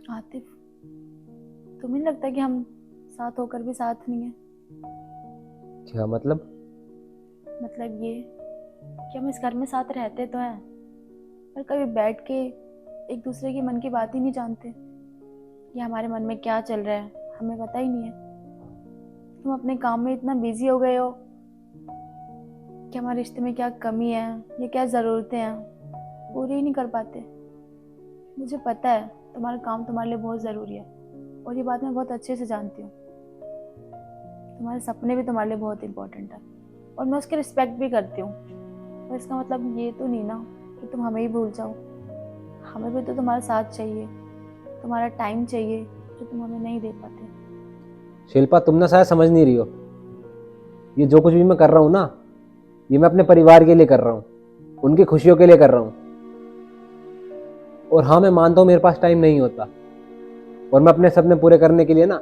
आतिफ, तुम्हें नहीं लगता कि हम साथ होकर भी साथ नहीं है? क्या मतलब? मतलब ये कि हम इस घर में साथ रहते तो हैं, पर कभी बैठ के एक दूसरे की मन की बात ही नहीं जानते कि हमारे मन में क्या चल रहा है, हमें पता ही नहीं है। तुम अपने काम में इतना बिजी हो गए हो कि हमारे रिश्ते में क्या कमी है या क्या ज़रूरतें हैं पूरी ही नहीं कर पाते। मुझे पता है तुम्हारा काम तुम्हारे लिए बहुत ज़रूरी है, और ये बात मैं बहुत अच्छे से जानती हूँ। तुम्हारे सपने भी तुम्हारे लिए बहुत इंपॉर्टेंट है, और मैं उसकी रिस्पेक्ट भी करती हूँ। पर इसका मतलब ये तो नहीं ना कि तुम हमें ही भूल जाओ। हमें भी तो तुम्हारा साथ चाहिए, तुम्हारा टाइम चाहिए, जो तुम हमें नहीं दे पाते। शिल्पा, तुम ना शायद समझ नहीं रही हो। ये जो कुछ भी मैं कर रहा हूँ ना, ये मैं अपने परिवार के लिए कर रहा हूँ, उनकी खुशियों के लिए कर रहा हूँ। और हाँ, मैं मानता हूँ मेरे पास टाइम नहीं होता, और मैं अपने सपने पूरे करने के लिए ना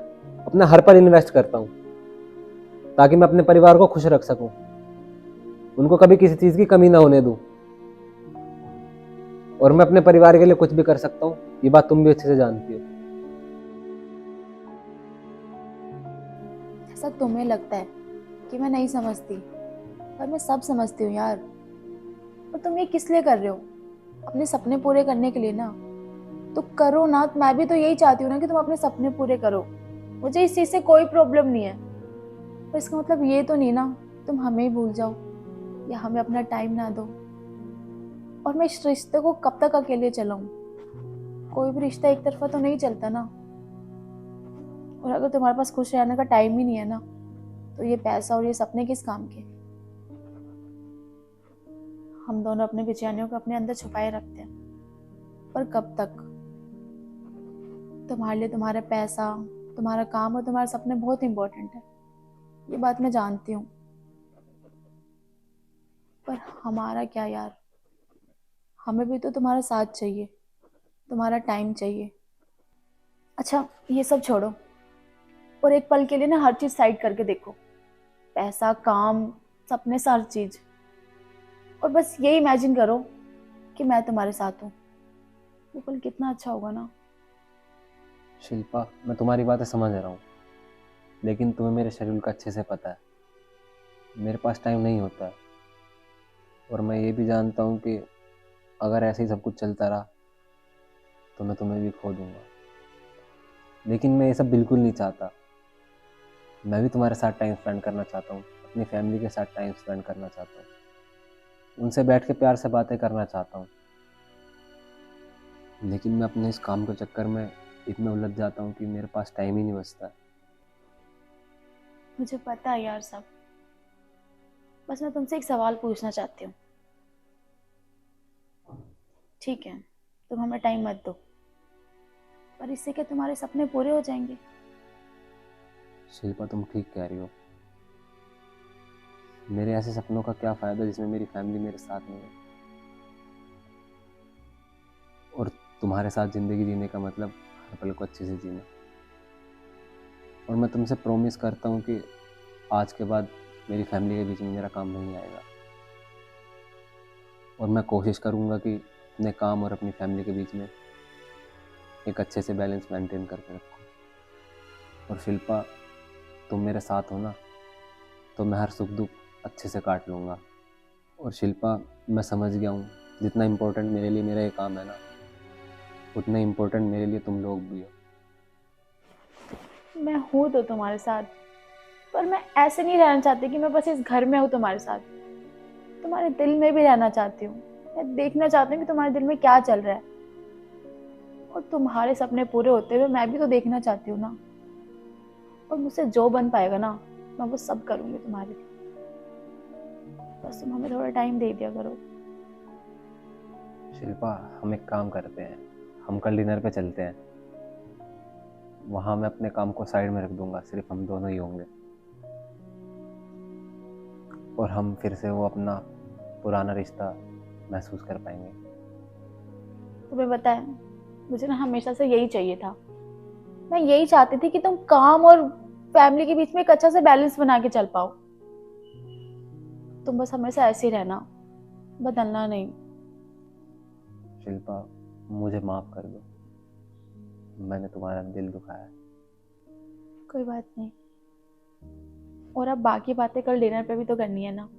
अपना हर पल इन्वेस्ट करता हूँ, ताकि मैं अपने परिवार को खुश रख सकूं, उनको कभी किसी चीज की कमी ना होने दूं। और मैं अपने परिवार के लिए कुछ भी कर सकता हूँ, ये बात तुम भी अच्छे से जानती हो। ऐसा तुम्हें लगता है कि मैं नहीं समझती, पर मैं सब समझती हूँ यार। और तुम ये किस लिए कर रहे हो? अपने सपने पूरे करने के लिए ना। तो करो ना, मैं भी तो यही चाहती हूँ ना कि तुम अपने सपने पूरे करो। मुझे इस चीज़ से कोई प्रॉब्लम नहीं है, पर इसका मतलब ये तो नहीं ना तुम हमें ही भूल जाओ या हमें अपना टाइम ना दो। और मैं इस रिश्ते को कब तक अकेले चलाऊं? कोई भी रिश्ता एक तरफा तो नहीं चलता ना। और अगर तुम्हारे पास खुश रहने का टाइम ही नहीं है ना, तो ये पैसा और ये सपने किस काम के? हम दोनों अपने बेचैनियों को अपने अंदर छुपाए रखते हैं, पर कब तक? तुम्हारे लिए तुम्हारा पैसा, तुम्हारा काम और तुम्हारे सपने बहुत इंपॉर्टेंट है, ये बात मैं जानती हूँ। पर हमारा क्या यार? हमें भी तो तुम्हारा साथ चाहिए, तुम्हारा टाइम चाहिए। अच्छा, ये सब छोड़ो और एक पल के लिए ना हर चीज साइड करके देखो। पैसा, काम, सपने, हर चीज। और बस ये इमेजिन करो कि मैं तुम्हारे साथ हूँ। वो पल कितना अच्छा होगा ना। शिल्पा, मैं तुम्हारी बातें समझ रहा हूँ, लेकिन तुम्हें मेरे शेड्यूल का अच्छे से पता है। मेरे पास टाइम नहीं होता है, और मैं ये भी जानता हूँ कि अगर ऐसे ही सब कुछ चलता रहा तो मैं तुम्हें भी खो दूंगा। लेकिन मैं ये सब बिल्कुल नहीं चाहता। मैं भी तुम्हारे साथ टाइम स्पेंड करना चाहता हूँ, अपनी फैमिली के साथ टाइम स्पेंड करना चाहता हूँ, उनसे बैठ के प्यार से बातें करना चाहता हूँ। लेकिन मैं अपने इस काम के चक्कर में इतना उलझ जाता हूँ कि मेरे पास टाइम ही नहीं बचता। मुझे पता है यार सब। बस मैं तुमसे एक सवाल पूछना चाहती हूँ। ठीक है, तुम हमें टाइम मत दो, पर इससे क्या तुम्हारे सपने पूरे हो जाएंगे? शिल्पा, तुम ठीक कह रही हो। मेरे ऐसे सपनों का क्या फ़ायदा जिसमें मेरी फैमिली मेरे साथ नहीं है। और तुम्हारे साथ ज़िंदगी जीने का मतलब हर पल को अच्छे से जीना। और मैं तुमसे प्रॉमिस करता हूँ कि आज के बाद मेरी फैमिली के बीच में मेरा काम नहीं आएगा, और मैं कोशिश करूँगा कि अपने काम और अपनी फैमिली के बीच में एक अच्छे से बैलेंस मेंटेन करके रखूँ। और शिल्पा, तुम मेरे साथ हो ना, तो मैं हर सुख दुख अच्छे से काट लूँगा। और शिल्पा, मैं समझ गया हूँ जितना इम्पोर्टेंट मेरे लिए मेरा ये काम है ना, उतना इम्पोर्टेंट मेरे लिए तुम लोग भी हो। मैं हूँ तो तुम्हारे साथ, पर मैं ऐसे नहीं रहना चाहती कि मैं बस इस घर में हूँ तुम्हारे साथ। तुम्हारे दिल में भी रहना चाहती हूँ। मैं देखना चाहती हूँ कि तुम्हारे दिल में क्या चल रहा है, और तुम्हारे सपने पूरे होते हुए मैं भी तो देखना चाहती हूँ ना। और मुझसे जो बन पाएगा ना, मैं वो सब करूँगी तुम्हारे लिए। बस तुम हमें थोड़ा टाइम दे दिया करो। शिल्पा, हम एक काम करते हैं, हम कल डिनर पे चलते हैं। वहाँ मैं अपने काम को साइड में रख दूंगा, सिर्फ हम दोनों ही होंगे, और हम फिर से वो अपना पुराना रिश्ता महसूस कर पाएंगे। तुम्हें पता है, मुझे ना हमेशा से यही चाहिए था। मैं यही चाहती थी कि तुम काम और फैमिली के बीच में एक अच्छा सा बैलेंस बना के चल पाओ। तुम बस हमेशा ऐसे ही रहना, बदलना नहीं। शिल्पा, मुझे माफ़ कर दो। मैंने तुम्हारा दिल दुखाया। कोई बात नहीं। और अब बाकी बातें कल डिनर पे भी तो करनी है ना।